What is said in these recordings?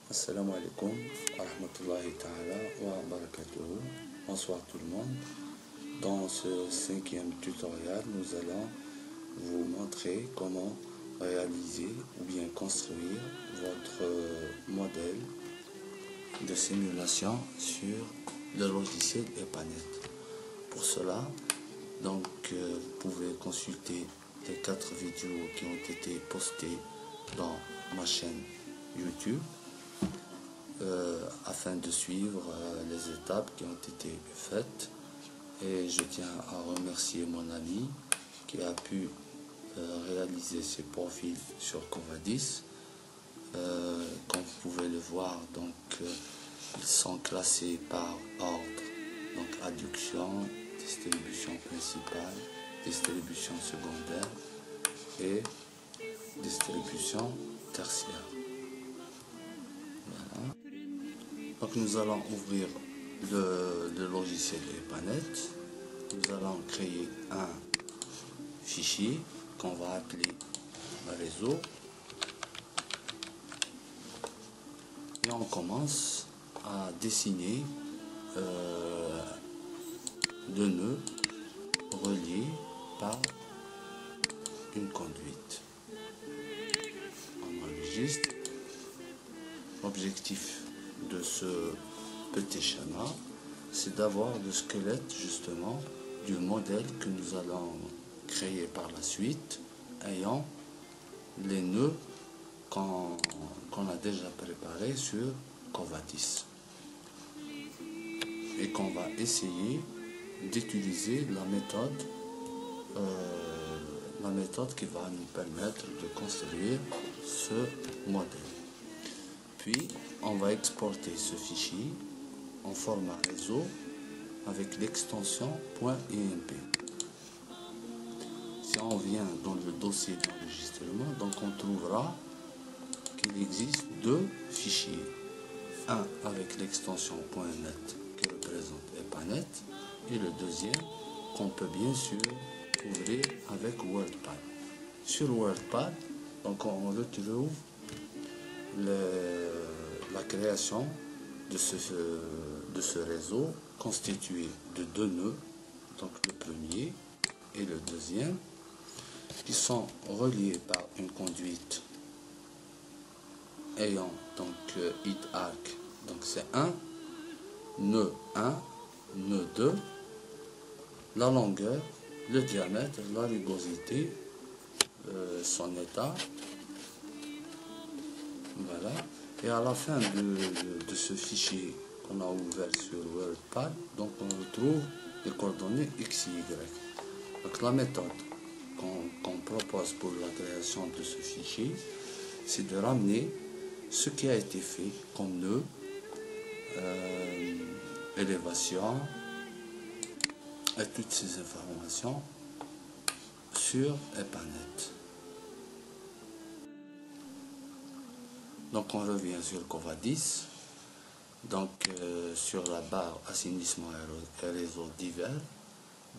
Assalamu alaikum wa rahmatullahi ta'ala wa barakatuhu. Bonsoir tout le monde. Dans ce cinquième tutoriel, nous allons vous montrer comment réaliser ou bien construire votre modèle de simulation sur le logiciel EPANET. Pour cela, vous pouvez consulter les 4 vidéos qui ont été postées dans ma chaîne YouTube afin de suivre les étapes qui ont été faites. Et je tiens à remercier mon ami qui a pu réaliser ses profils sur Covadis. Comme vous pouvez le voir, ils sont classés par ordre, donc adduction, distribution principale, distribution secondaire et distribution tertiaire. Voilà. Donc nous allons ouvrir le logiciel EPANET. Nous allons créer un fichier qu'on va appeler réseau. Et on commence à dessiner deux nœuds reliés par une conduite. On enregistre. L'objectif de ce petit schéma, c'est d'avoir le squelette justement du modèle que nous allons créer par la suite, ayant les nœuds qu'on a déjà préparés sur Covadis, et qu'on va essayer d'utiliser la méthode qui va nous permettre de construire ce modèle. Puis on va exporter ce fichier en format réseau avec l'extension .imp. Si on vient dans le dossier d'enregistrement, on trouvera qu'il existe deux fichiers. Un avec l'extension .net qui représente EPANET, et le deuxième qu'on peut bien sûr ouvrir avec WordPad. Sur WordPad, on retrouve la création de ce réseau constitué de deux nœuds, donc le premier et le deuxième, qui sont reliés par une conduite ayant id arc, donc c'est nœud 1, nœud 2, la longueur, le diamètre, la rugosité, son état. Voilà. Et à la fin de ce fichier qu'on a ouvert sur WordPad, on retrouve les coordonnées X et Y. Donc la méthode qu'on propose pour la création de ce fichier, c'est de ramener ce qui a été fait comme nœud, élévation et toutes ces informations sur EPANET. Donc on revient sur Covadis, sur la barre assainissement et réseau divers,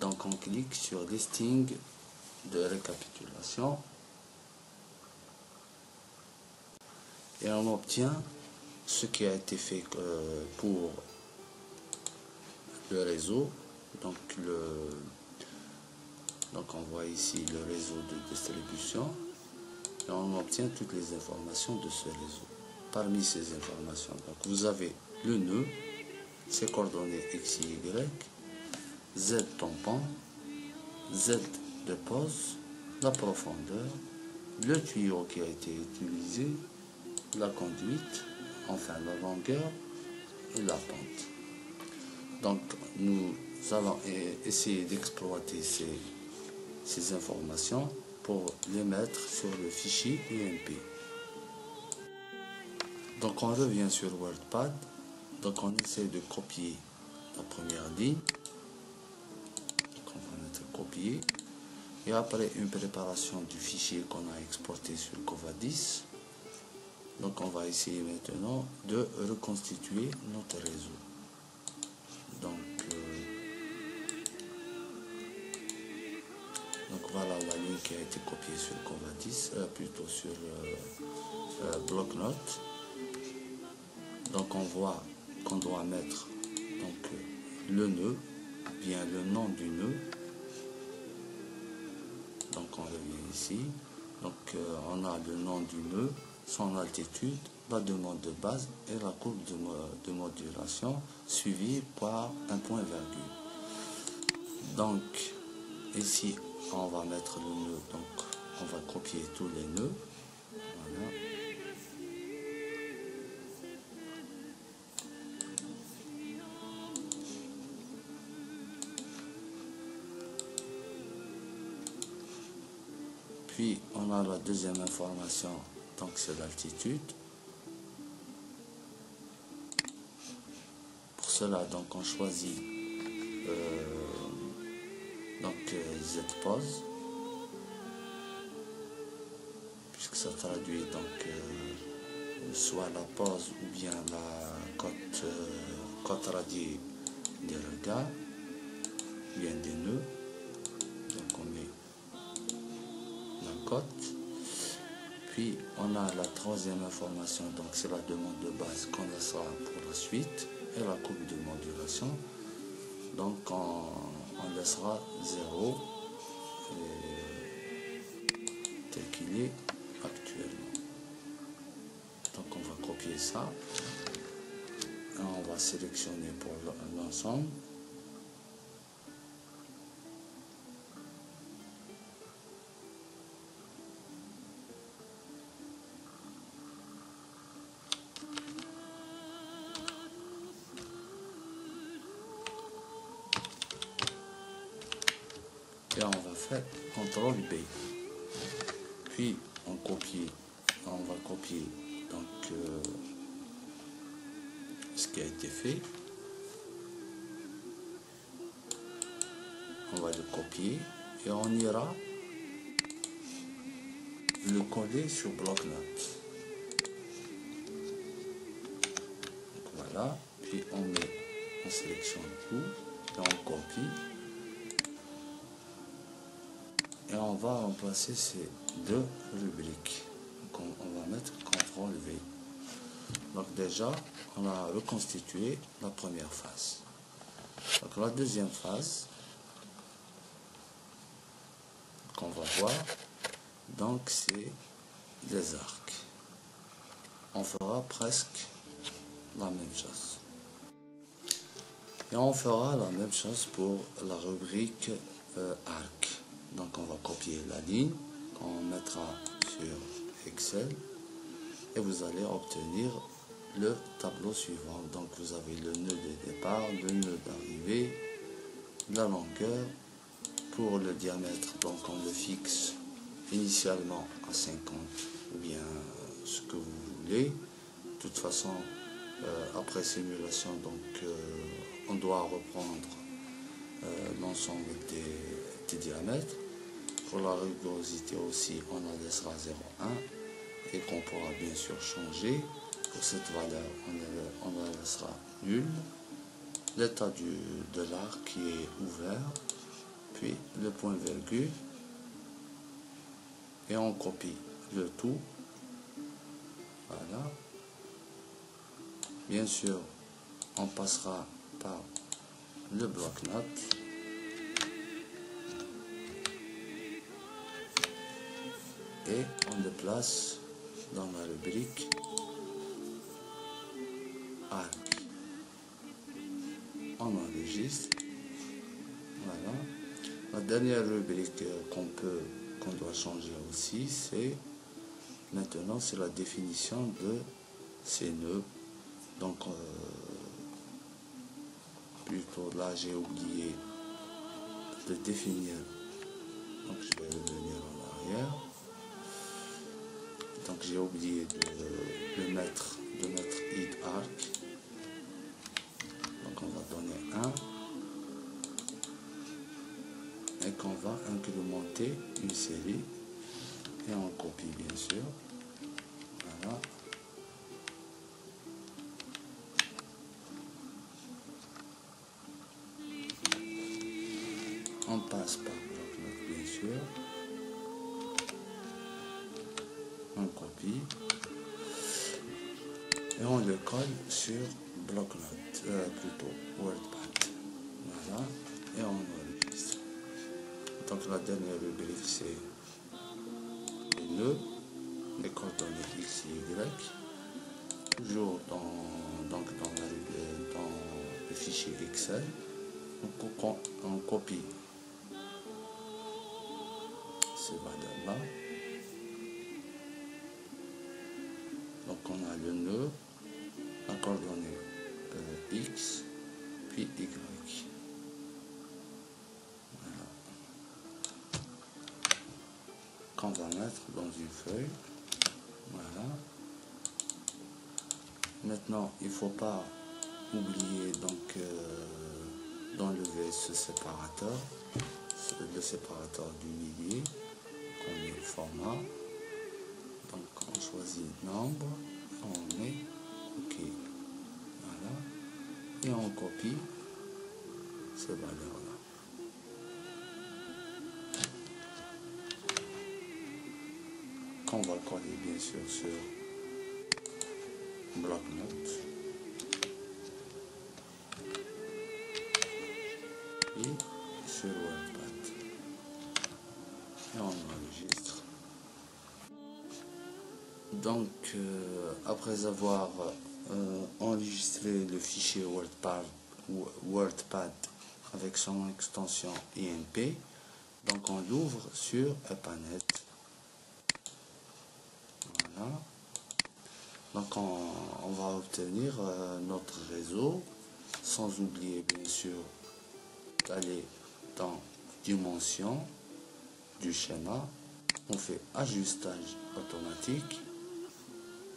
on clique sur listing de récapitulation et on obtient ce qui a été fait pour le réseau. Donc on voit ici le réseau de distribution. Et on obtient toutes les informations de ce réseau. Parmi ces informations, vous avez le nœud, ses coordonnées X et Y, Z tampon, Z de pose, la profondeur, le tuyau qui a été utilisé, la conduite, enfin la longueur et la pente. Donc nous allons essayer d'exploiter ces informations pour les mettre sur le fichier IMP. Donc on revient sur WordPad, on essaie de copier la première ligne, on va mettre copier, et après une préparation du fichier qu'on a exporté sur Covadis, on va essayer maintenant de reconstituer notre réseau. Donc voilà la ligne qui a été copiée sur Covadis, plutôt sur bloc-notes. Donc on voit qu'on doit mettre donc, le nœud, bien le nom du nœud. Donc on revient ici. Donc on a le nom du nœud, son altitude, la demande de base et la courbe de modulation suivie par un point virgule. Donc ici on va mettre le nœud, donc on va copier tous les nœuds. Voilà. Puis on a la deuxième information, donc c'est l'altitude. Pour cela, donc on choisit Z pose, puisque ça traduit donc soit la pose ou bien la cote radiée des regards, bien des nœuds. Donc on met la cote. Puis on a la troisième information, donc c'est la demande de base qu'on laissera pour la suite et la courbe de modulation. Donc on laissera 0 tel qu'il est actuellement. Donc on va copier ça et on va sélectionner pour l'ensemble. Et on va faire CTRL B. Puis on va copier donc ce qui a été fait. On va le copier et on ira le coller sur bloc-notes. Voilà. Puis on sélectionne tout et on copie. Et on va remplacer ces deux rubriques. Donc on va mettre CTRL V. Donc déjà, on a reconstitué la première phase. Donc la deuxième phase qu'on va voir, donc c'est les arcs. On fera presque la même chose. Et on fera la même chose pour la rubrique arc. Donc on va copier la ligne qu'on mettra sur Excel et vous allez obtenir le tableau suivant. Donc vous avez le nœud de départ, le nœud d'arrivée, la longueur. Pour le diamètre, donc on le fixe initialement à 50 ou bien ce que vous voulez. De toute façon, après simulation, donc on doit reprendre l'ensemble des diamètres. Pour la rigorosité aussi, on en laissera 0,1 et qu'on pourra bien sûr changer. Pour cette valeur, on la laissera nulle. L'état de l'arc qui est ouvert, puis le point virgule, et on copie le tout. Voilà. Bien sûr, on passera par le bloc-notes. Et on le place dans la rubrique arc. On enregistre. Voilà. La dernière rubrique qu'on doit changer aussi, c'est maintenant c'est la définition de ces nœuds. Donc plutôt là j'ai oublié de définir. Donc je vais revenir en arrière. Donc j'ai oublié de mettre id arc. Donc on va donner 1 et qu'on va incrémenter une série et on copie bien sûr. Voilà. On passe par bloc-notes bien sûr. On copie et on le colle sur bloc-notes, plutôt WordPad. Voilà, et on enregistre. Donc la dernière rubrique c'est les nœuds, les coordonnées X et Y, toujours dans le fichier Excel. On copie ces valeurs-là. Donc on a le nœud, la coordonnée X, puis Y. Voilà. Qu'on va mettre dans une feuille. Voilà. Maintenant, il ne faut pas oublier donc d'enlever ce séparateur, le séparateur du millier, qu'on met le format. Donc on choisit nombre, on met OK. Voilà. Et on copie ces valeurs-là. Qu'on va coller bien sûr sur bloc-notes. Et sur WordPad. Et on enregistre. Donc, après avoir enregistré le fichier WordPad avec son extension INP, donc on l'ouvre sur EPANET. Voilà. Donc on va obtenir notre réseau, sans oublier bien sûr d'aller dans dimension du schéma, on fait ajustage automatique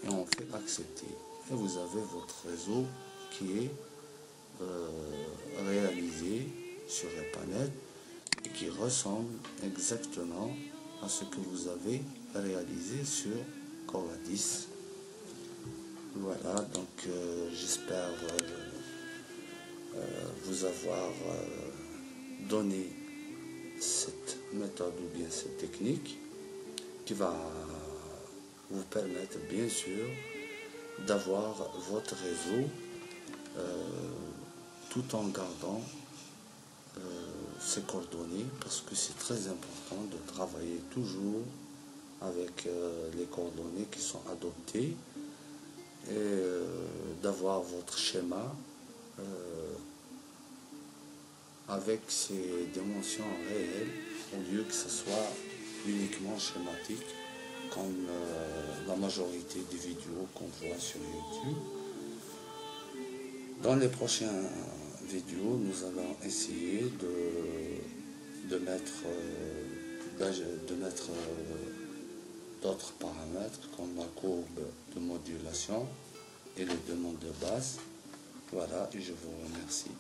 et on fait accepter. Et vous avez votre réseau qui est réalisé sur EPANET et qui ressemble exactement à ce que vous avez réalisé sur Covadis. Voilà, donc j'espère vous avoir donné cette méthode ou bien cette technique qui va vous permettre bien sûr d'avoir votre réseau tout en gardant ses coordonnées, parce que c'est très important de travailler toujours avec les coordonnées qui sont adoptées et d'avoir votre schéma avec ses dimensions réelles au lieu que ce soit uniquement schématique comme la majorité des vidéos qu'on voit sur YouTube. Dans les prochaines vidéos, nous allons essayer de mettre d'autres paramètres comme la courbe de modulation et les demandes de base. Voilà, et je vous remercie.